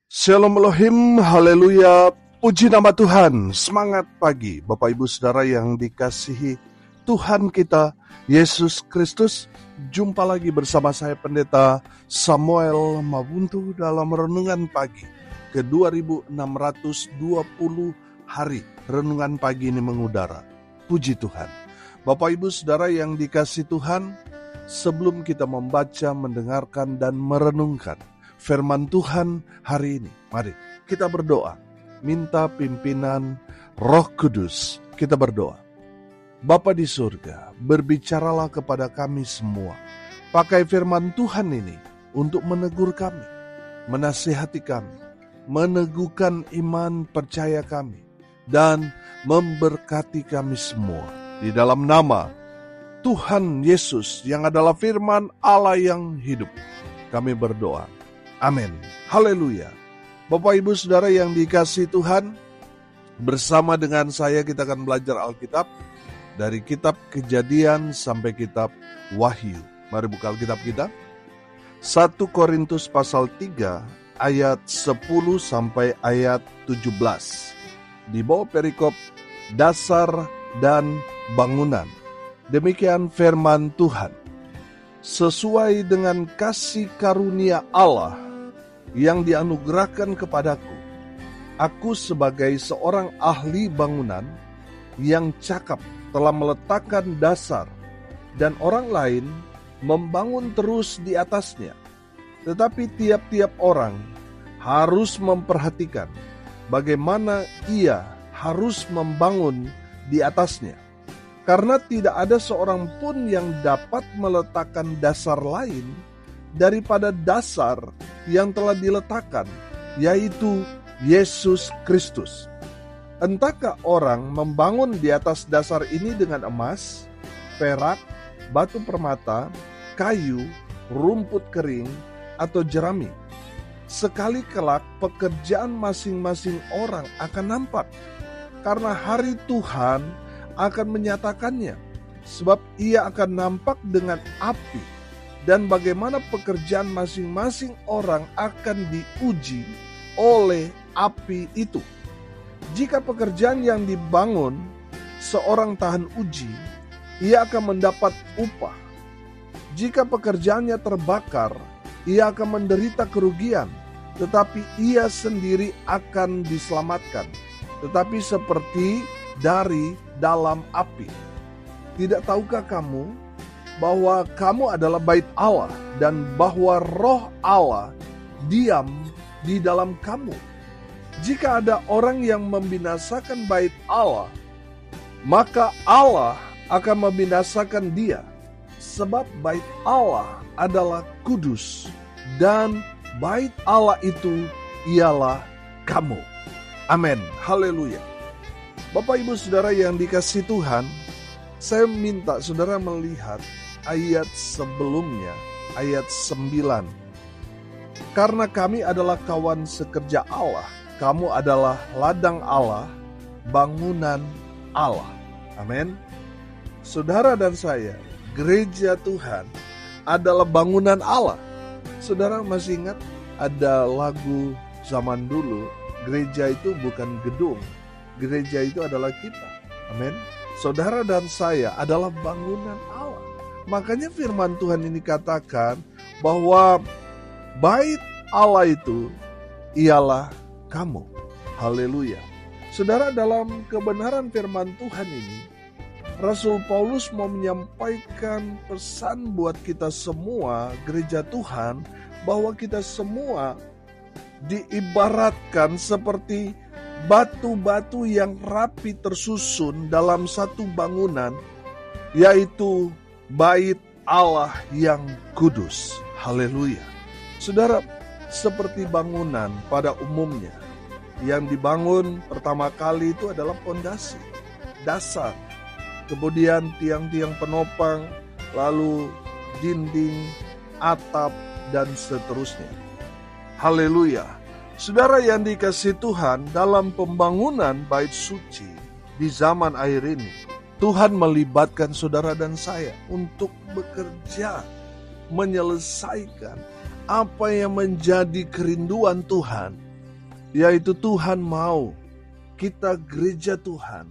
Shalom Elohim, haleluya, puji nama Tuhan. Semangat pagi Bapak Ibu Saudara yang dikasihi Tuhan kita Yesus Kristus. Jumpa lagi bersama saya Pendeta Samuel Mabuntu dalam renungan pagi ke 2620 hari. Renungan pagi ini mengudara. Puji Tuhan. Bapak Ibu Saudara yang dikasihi Tuhan, sebelum kita membaca, mendengarkan dan merenungkan firman Tuhan hari ini, mari kita berdoa, minta pimpinan Roh Kudus. Kita berdoa. Bapa di surga, berbicaralah kepada kami semua. Pakai firman Tuhan ini untuk menegur kami, menasihati kami, meneguhkan iman percaya kami, dan memberkati kami semua. Di dalam nama Tuhan Yesus yang adalah firman Allah yang hidup, kami berdoa. Amin. Haleluya. Bapak Ibu Saudara yang dikasihi Tuhan, bersama dengan saya kita akan belajar Alkitab dari kitab Kejadian sampai kitab Wahyu. Mari buka Alkitab kita. 1 Korintus pasal 3 ayat 10 sampai ayat 17. Di bawah perikop dasar dan bangunan. Demikian firman Tuhan. Sesuai dengan kasih karunia Allah yang dianugerahkan kepadaku, aku sebagai seorang ahli bangunan yang cakap telah meletakkan dasar, dan orang lain membangun terus di atasnya. Tetapi tiap-tiap orang harus memperhatikan bagaimana ia harus membangun di atasnya. Karena tidak ada seorang pun yang dapat meletakkan dasar lain daripada dasar yang telah diletakkan, yaitu Yesus Kristus. Entahkah orang membangun di atas dasar ini dengan emas, perak, batu permata, kayu, rumput kering, atau jerami. Sekali kelak pekerjaan masing-masing orang akan nampak, karena hari Tuhan akan menyatakannya, sebab ia akan nampak dengan api, dan bagaimana pekerjaan masing-masing orang akan diuji oleh api itu. Jika pekerjaan yang dibangun seorang tahan uji, ia akan mendapat upah. Jika pekerjaannya terbakar, ia akan menderita kerugian, tetapi ia sendiri akan diselamatkan, tetapi seperti dari dalam api. Tidak tahukah kamu bahwa kamu adalah bait Allah dan bahwa Roh Allah diam di dalam kamu? Jika ada orang yang membinasakan bait Allah, maka Allah akan membinasakan dia, sebab bait Allah adalah kudus, dan bait Allah itu ialah kamu. Amin. Haleluya. Bapak Ibu Saudara yang dikasihi Tuhan, saya minta saudara melihat ayat sebelumnya, ayat 9. Karena kami adalah kawan sekerja Allah, kamu adalah ladang Allah, bangunan Allah. Amin. Saudara dan saya, gereja Tuhan adalah bangunan Allah. Saudara masih ingat ada lagu zaman dulu, gereja itu bukan gedung, gereja itu adalah kita. Amin. Saudara dan saya adalah bangunan Allah. Makanya firman Tuhan ini katakan bahwa bait Allah itu ialah kamu. Haleluya. Saudara, dalam kebenaran firman Tuhan ini, Rasul Paulus mau menyampaikan pesan buat kita semua, gereja Tuhan, bahwa kita semua diibaratkan seperti batu-batu yang rapi tersusun dalam satu bangunan, yaitu bait Allah yang kudus. Haleluya. Saudara, seperti bangunan pada umumnya, yang dibangun pertama kali itu adalah pondasi, dasar, kemudian tiang-tiang penopang, lalu dinding, atap, dan seterusnya. Haleluya. Saudara yang dikasihi Tuhan, dalam pembangunan bait suci di zaman akhir ini, Tuhan melibatkan saudara dan saya untuk bekerja, menyelesaikan apa yang menjadi kerinduan Tuhan yaitu Tuhan mau kita gereja Tuhan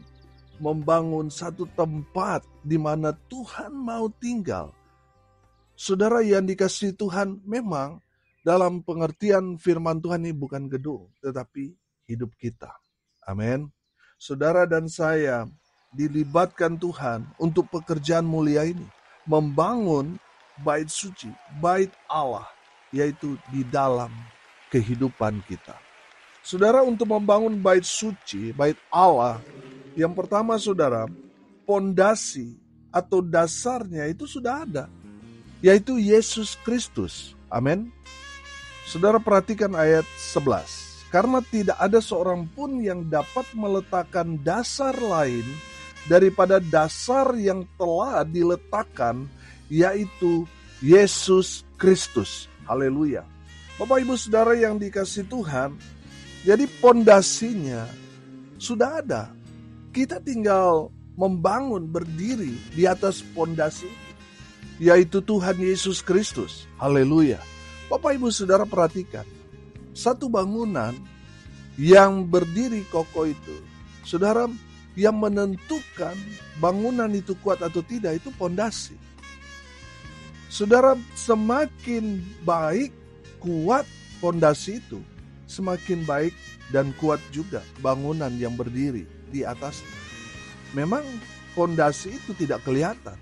membangun satu tempat di mana Tuhan mau tinggal. Saudara yang dikasihi Tuhan, memang dalam pengertian firman Tuhan ini bukan gedung, tetapi hidup kita. Amin. Saudara dan saya dilibatkan Tuhan untuk pekerjaan mulia ini, membangun bait suci, bait Allah, yaitu di dalam kehidupan kita. Saudara, untuk membangun bait suci, bait Allah, yang pertama saudara, pondasi atau dasarnya itu sudah ada, yaitu Yesus Kristus. Amin. Saudara perhatikan ayat 11. Karena tidak ada seorang pun yang dapat meletakkan dasar lain daripada dasar yang telah diletakkan, yaitu Yesus Kristus. Haleluya. Bapak Ibu Saudara yang dikasihi Tuhan, jadi pondasinya sudah ada. Kita tinggal membangun, berdiri di atas pondasi, yaitu Tuhan Yesus Kristus. Haleluya. Bapak Ibu Saudara perhatikan, satu bangunan yang berdiri kokoh itu, saudara, yang menentukan bangunan itu kuat atau tidak itu pondasi. Saudara, semakin baik, kuat pondasi itu, semakin baik dan kuat juga bangunan yang berdiri di atasnya. Memang pondasi itu tidak kelihatan,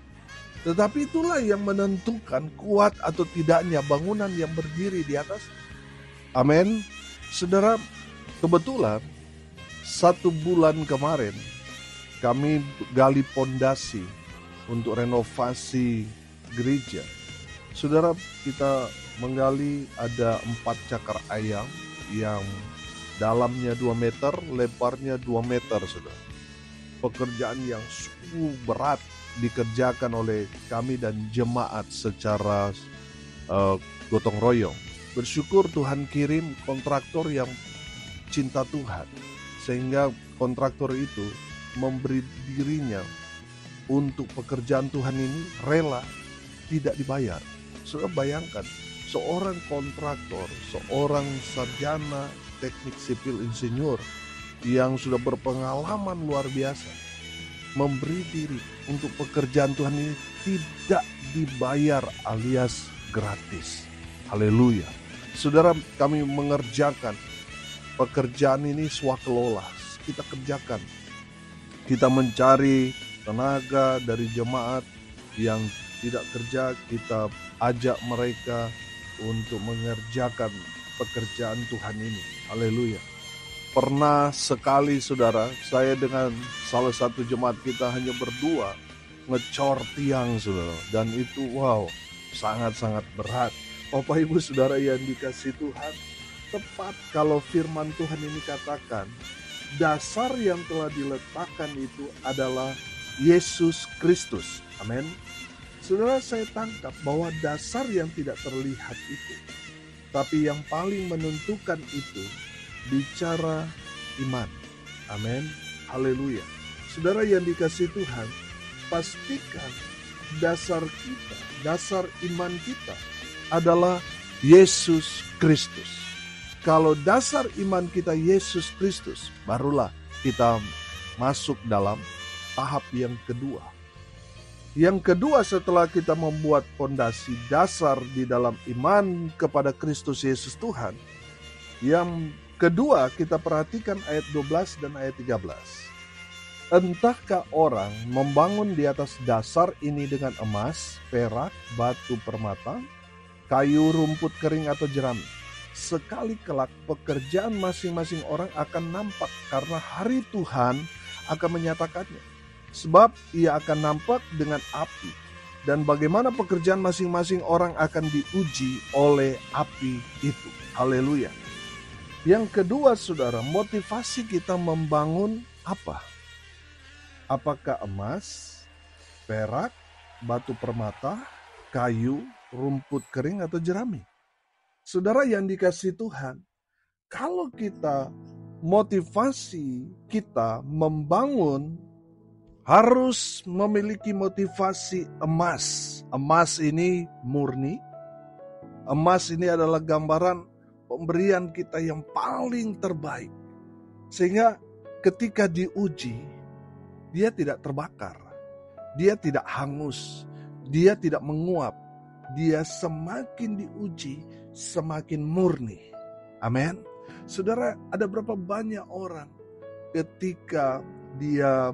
tetapi itulah yang menentukan kuat atau tidaknya bangunan yang berdiri di atas. Amin. Saudara, kebetulan 1 bulan kemarin kami gali pondasi untuk renovasi gereja. Saudara, kita menggali ada 4 cakar ayam yang dalamnya 2 meter, lebarnya 2 meter, saudara. Pekerjaan yang sungguh berat dikerjakan oleh kami dan jemaat secara gotong royong. Bersyukur Tuhan kirim kontraktor yang cinta Tuhan, sehingga kontraktor itu memberi dirinya untuk pekerjaan Tuhan ini, rela tidak dibayar. Saudara bayangkan, seorang kontraktor, seorang sarjana teknik sipil insinyur yang sudah berpengalaman luar biasa, memberi diri untuk pekerjaan Tuhan ini tidak dibayar alias gratis. Haleluya. Saudara, kami mengerjakan pekerjaan ini swakelola. Kita kerjakan. Kita mencari tenaga dari jemaat yang tidak kerja, kita ajak mereka untuk mengerjakan pekerjaan Tuhan ini. Haleluya. Pernah sekali saudara, saya dengan salah satu jemaat kita hanya berdua ngecor tiang saudara. Dan itu sangat-sangat berat. Bapak Ibu Saudara yang dikasihi Tuhan, tepat kalau firman Tuhan ini katakan, dasar yang telah diletakkan itu adalah Yesus Kristus. Amin. Saudara, saya tangkap bahwa dasar yang tidak terlihat itu, tapi yang paling menentukan itu bicara iman. Amin. Haleluya. Saudara yang dikasihi Tuhan, pastikan dasar kita, dasar iman kita adalah Yesus Kristus. Kalau dasar iman kita Yesus Kristus, barulah kita masuk dalam tahap yang kedua. Yang kedua, setelah kita membuat fondasi dasar di dalam iman kepada Kristus Yesus Tuhan, yang kedua kita perhatikan ayat 12 dan ayat 13. Entahkah orang membangun di atas dasar ini dengan emas, perak, batu permata, kayu, rumput kering atau jerami. Sekali kelak pekerjaan masing-masing orang akan nampak, karena hari Tuhan akan menyatakannya. Sebab ia akan nampak dengan api, dan bagaimana pekerjaan masing-masing orang akan diuji oleh api itu. Haleluya. Yang kedua saudara, motivasi kita membangun apa? Apakah emas, perak, batu permata, kayu, rumput kering atau jerami? Saudara yang dikasihi Tuhan, kalau kita motivasi kita membangun harus memiliki motivasi emas. Emas ini murni. Emas ini adalah gambaran pemberian kita yang paling terbaik. Sehingga ketika diuji, dia tidak terbakar, dia tidak hangus, dia tidak menguap. Dia semakin diuji, semakin murni. Amin. Saudara, ada berapa banyak orang ketika dia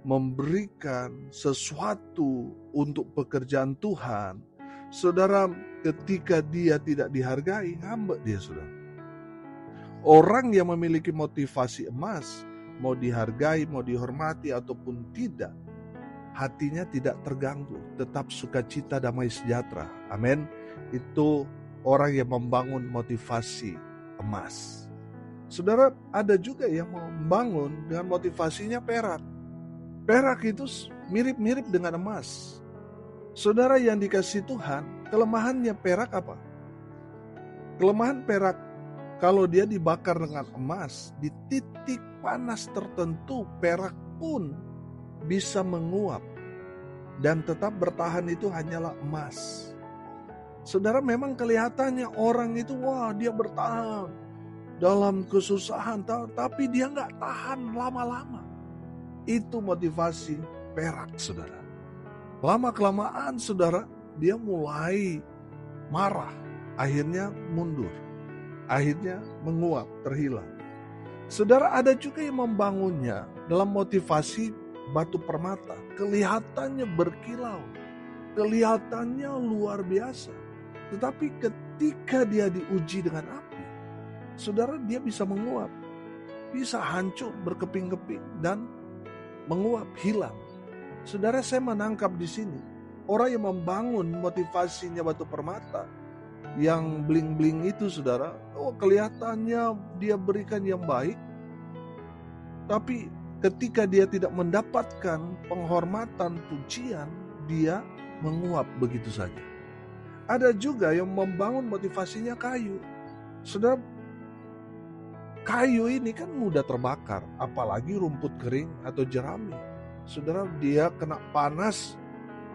memberikan sesuatu untuk pekerjaan Tuhan, saudara, ketika dia tidak dihargai, ngambek dia, saudara. Orang yang memiliki motivasi emas, mau dihargai, mau dihormati ataupun tidak, hatinya tidak terganggu, tetap sukacita, damai sejahtera. Amin. Itu orang yang membangun motivasi emas. Saudara, ada juga yang membangun dengan motivasinya perak. Perak itu mirip-mirip dengan emas. Saudara yang dikasih Tuhan, kelemahannya perak apa? Kelemahan perak, kalau dia dibakar dengan emas, di titik panas tertentu, perak pun bisa menguap. Dan tetap bertahan itu hanyalah emas. Saudara, memang kelihatannya orang itu, wah dia bertahan dalam kesusahan, tapi dia nggak tahan lama-lama. Itu motivasi perak, saudara. Lama-kelamaan, saudara, dia mulai marah. Akhirnya mundur. Akhirnya menguap, terhilang. Saudara, ada juga yang membangunnya dalam motivasi batu permata. Kelihatannya berkilau. Kelihatannya luar biasa. Tetapi ketika dia diuji dengan api, saudara, dia bisa menguap. Bisa hancur, berkeping-keping, dan menguap, hilang. Saudara, saya menangkap di sini orang yang membangun motivasinya batu permata yang bling-bling itu, saudara, kelihatannya dia berikan yang baik, tapi ketika dia tidak mendapatkan penghormatan, pujian, dia menguap begitu saja. Ada juga yang membangun motivasinya kayu. Saudara, kayu ini kan mudah terbakar, apalagi rumput kering atau jerami. Saudara, dia kena panas,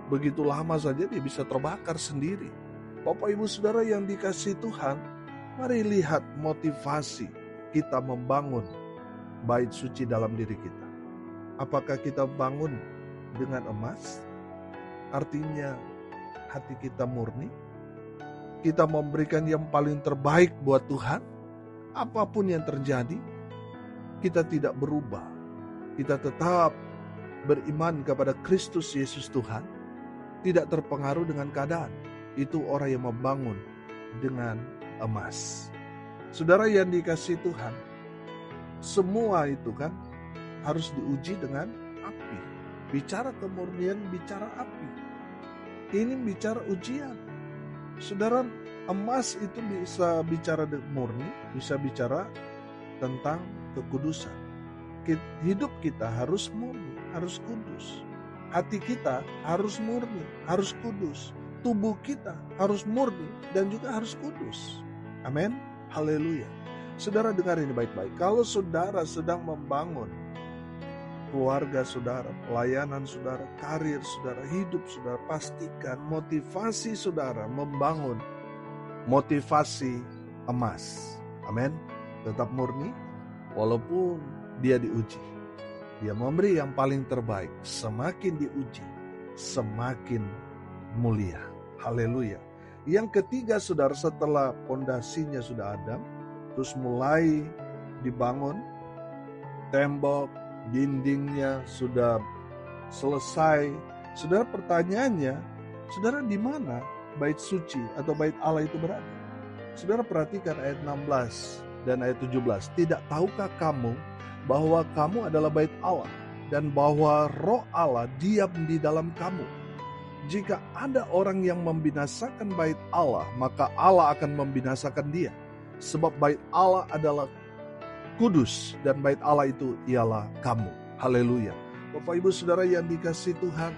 begitu lama saja dia bisa terbakar sendiri. Bapak Ibu Saudara yang dikasihi Tuhan, mari lihat motivasi kita membangun bait suci dalam diri kita. Apakah kita bangun dengan emas? Artinya hati kita murni. Kita memberikan yang paling terbaik buat Tuhan. Apapun yang terjadi, kita tidak berubah. Kita tetap beriman kepada Kristus Yesus Tuhan, tidak terpengaruh dengan keadaan. Itu orang yang membangun dengan emas. Saudara yang dikasihi Tuhan, semua itu kan harus diuji dengan api. Bicara kemurnian, bicara api. Ini bicara ujian. Saudara, emas itu bisa bicara murni, bisa bicara tentang kekudusan. Hidup kita harus murni, harus kudus. Hati kita harus murni, harus kudus. Tubuh kita harus murni dan juga harus kudus. Amin. Haleluya. Saudara, dengar ini baik-baik. Kalau saudara sedang membangun keluarga saudara, pelayanan saudara, karir saudara, hidup saudara, pastikan motivasi saudara membangun motivasi emas. Amin. Tetap murni walaupun dia diuji. Dia memberi yang paling terbaik. Semakin diuji, semakin mulia. Haleluya. Yang ketiga, saudara, setelah pondasinya sudah ada, terus mulai dibangun, tembok, dindingnya sudah selesai. Saudara, pertanyaannya, saudara, di mana bait suci atau bait Allah itu berada? Saudara, perhatikan ayat 16 dan ayat 17. Tidak tahukah kamu bahwa kamu adalah bait Allah dan bahwa Roh Allah diam di dalam kamu? Jika ada orang yang membinasakan bait Allah, maka Allah akan membinasakan dia. Sebab bait Allah adalah kudus dan bait Allah itu ialah kamu. Haleluya. Bapak Ibu Saudara yang dikasihi Tuhan,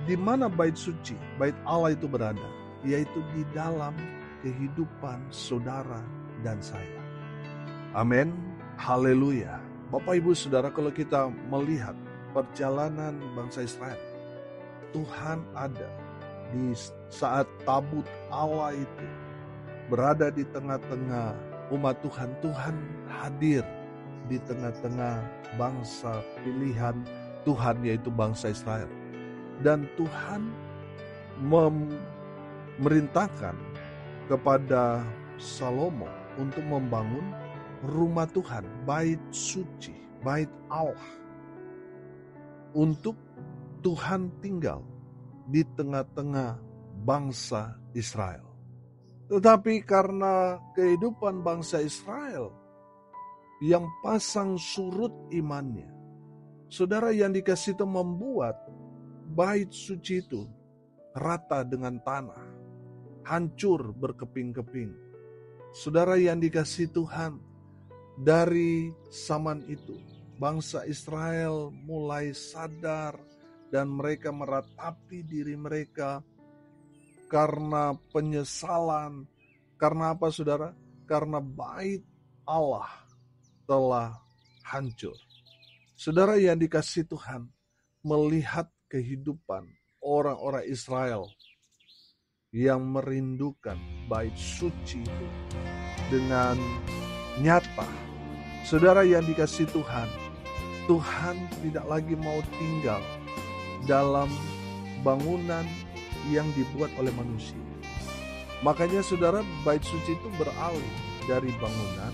di mana bait suci, bait Allah itu berada? Yaitu di dalam kehidupan saudara dan saya. Amin. Haleluya. Bapak Ibu Saudara, kalau kita melihat perjalanan bangsa Israel, Tuhan ada di saat tabut Allah itu berada di tengah-tengah umat Tuhan. Tuhan hadir di tengah-tengah bangsa pilihan Tuhan, yaitu bangsa Israel. Dan Tuhan memerintahkan kepada Salomo untuk membangun rumah Tuhan, bait suci, bait Allah, untuk Tuhan tinggal di tengah-tengah bangsa Israel. Tetapi karena kehidupan bangsa Israel yang pasang surut imannya, saudara yang dikasih itu membuat bait suci itu rata dengan tanah, hancur berkeping-keping. Saudara yang dikasih Tuhan, dari zaman itu bangsa Israel mulai sadar dan mereka meratapi diri mereka karena penyesalan. Karena apa, saudara? Karena bait Allah telah hancur. Saudara yang dikasih Tuhan, melihat kehidupan orang-orang Israel yang merindukan bait suci itu dengan nyata. Saudara yang dikasih Tuhan, Tuhan tidak lagi mau tinggal dalam bangunan yang dibuat oleh manusia. Makanya saudara, bait suci itu beralih dari bangunan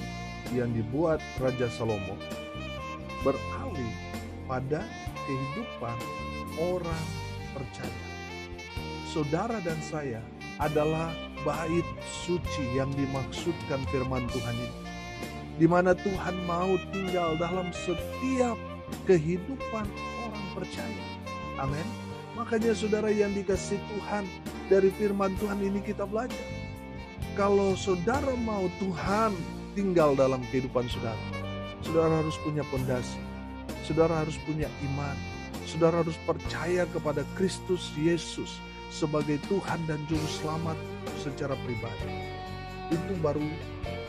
yang dibuat Raja Salomo, beralih pada kehidupan orang percaya. Saudara dan saya adalah bait suci yang dimaksudkan firman Tuhan ini, di mana Tuhan mau tinggal dalam setiap kehidupan orang percaya. Amin. Makanya saudara yang dikasih Tuhan, dari firman Tuhan ini kita belajar, kalau saudara mau Tuhan tinggal dalam kehidupan saudara, saudara harus punya pondasi, saudara harus punya iman, saudara harus percaya kepada Kristus Yesus sebagai Tuhan dan Juru Selamat secara pribadi. Itu baru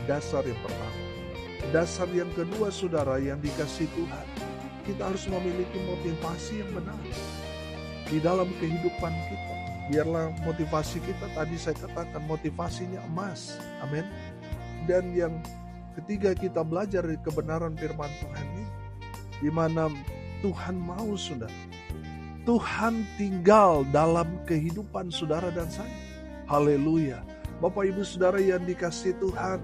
dasar yang pertama. Dasar yang kedua, saudara yang dikasih Tuhan, kita harus memiliki motivasi yang benar di dalam kehidupan kita. Biarlah motivasi kita, tadi saya katakan motivasinya emas. Amin. Dan yang ketiga, kita belajar dari kebenaran firman Tuhan ini, di mana Tuhan mau, saudara, Tuhan tinggal dalam kehidupan saudara dan saya. Haleluya. Bapak ibu saudara yang dikasih Tuhan,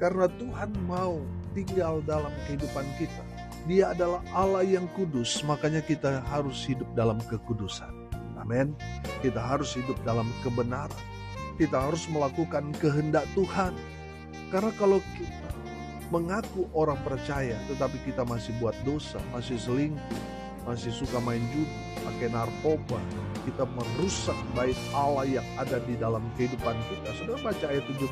karena Tuhan mau tinggal dalam kehidupan kita. Dia adalah Allah yang kudus, makanya kita harus hidup dalam kekudusan. Amin. Kita harus hidup dalam kebenaran. Kita harus melakukan kehendak Tuhan. Karena kalau kita mengaku orang percaya, tetapi kita masih buat dosa, masih selingkuh, masih suka main judi, pakai narkoba, kita merusak bait Allah yang ada di dalam kehidupan kita. Saudara baca ayat 17.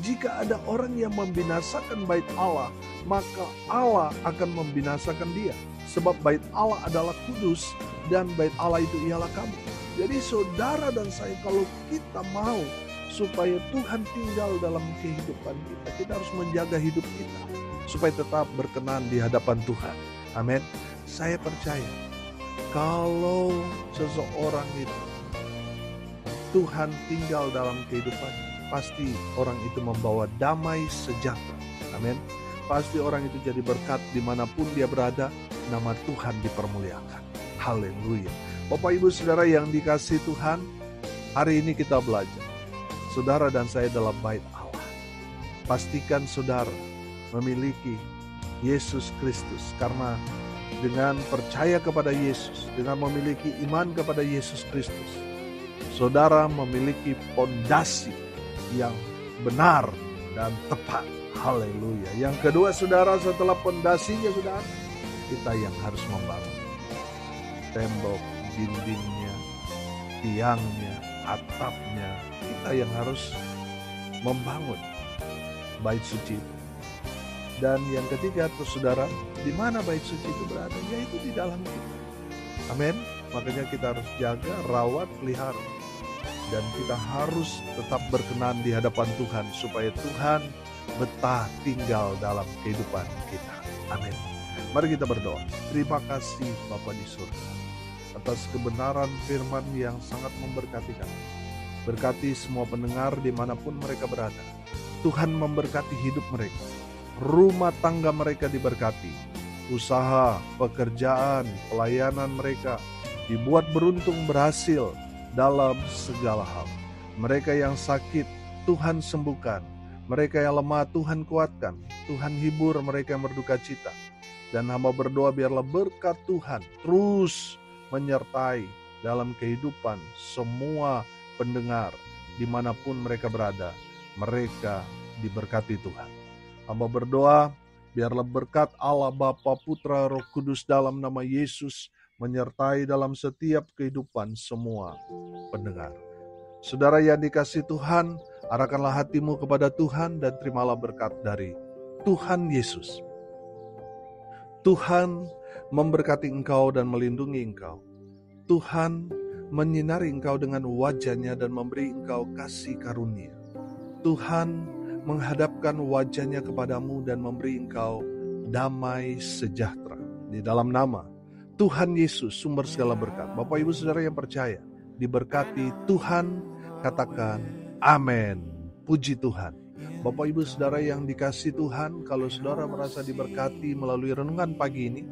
Jika ada orang yang membinasakan bait Allah, maka Allah akan membinasakan dia. Sebab bait Allah adalah kudus dan bait Allah itu ialah kamu. Jadi saudara dan saya, kalau kita mau supaya Tuhan tinggal dalam kehidupan kita, kita harus menjaga hidup kita supaya tetap berkenan di hadapan Tuhan. Amin. Saya percaya kalau seseorang itu Tuhan tinggal dalam kehidupannya, pasti orang itu membawa damai sejahtera. Amin. Pasti orang itu jadi berkat dimanapun dia berada, nama Tuhan dipermuliakan. Haleluya. Bapak ibu saudara yang dikasih Tuhan, hari ini kita belajar, saudara dan saya adalah bait Allah. Pastikan saudara memiliki Yesus Kristus, karena dengan percaya kepada Yesus, dengan memiliki iman kepada Yesus Kristus, saudara memiliki pondasi yang benar dan tepat. Haleluya. Yang kedua saudara, setelah pondasinya sudah ada, kita yang harus membangun tembok, dindingnya, tiangnya, atapnya. Kita yang harus membangun bait suci itu. Dan yang ketiga saudara, di mana bait suci itu berada? Yaitu di dalam kita. Amin. Makanya kita harus jaga, rawat, pelihara. Dan kita harus tetap berkenan di hadapan Tuhan, supaya Tuhan betah tinggal dalam kehidupan kita. Amin. Mari kita berdoa. Terima kasih Bapa di surga atas kebenaran firman yang sangat memberkati kami. Berkati semua pendengar dimanapun mereka berada. Tuhan memberkati hidup mereka. Rumah tangga mereka diberkati. Usaha, pekerjaan, pelayanan mereka dibuat beruntung berhasil dalam segala hal. Mereka yang sakit, Tuhan sembuhkan. Mereka yang lemah, Tuhan kuatkan. Tuhan hibur mereka yang berduka cita. Dan hamba berdoa biarlah berkat Tuhan terus menyertai dalam kehidupan semua pendengar dimanapun mereka berada. Mereka diberkati Tuhan. Hamba berdoa biarlah berkat Allah Bapa, Putra, Roh Kudus dalam nama Yesus menyertai dalam setiap kehidupan semua pendengar. Saudara yang dikasihi Tuhan, arahkanlah hatimu kepada Tuhan dan terimalah berkat dari Tuhan Yesus. Tuhan memberkati engkau dan melindungi engkau. Tuhan menyinari engkau dengan wajah-Nya dan memberi engkau kasih karunia. Tuhan menghadapkan wajah-Nya kepadamu dan memberi engkau damai sejahtera. Di dalam nama Tuhan Yesus, sumber segala berkat. Bapak Ibu Saudara yang percaya, diberkati Tuhan, katakan amin. Puji Tuhan. Bapak Ibu Saudara yang dikasihi Tuhan, kalau saudara merasa diberkati melalui renungan pagi ini,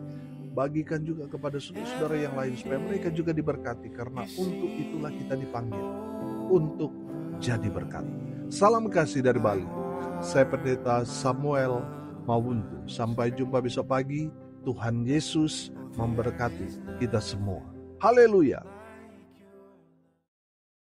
bagikan juga kepada saudara-saudara yang lain supaya mereka juga diberkati, karena untuk itulah kita dipanggil untuk jadi berkat. Salam kasih dari Bali. Saya Pendeta Samuel Mawuntu. Sampai jumpa besok pagi. Tuhan Yesus memberkati kita semua. Haleluya.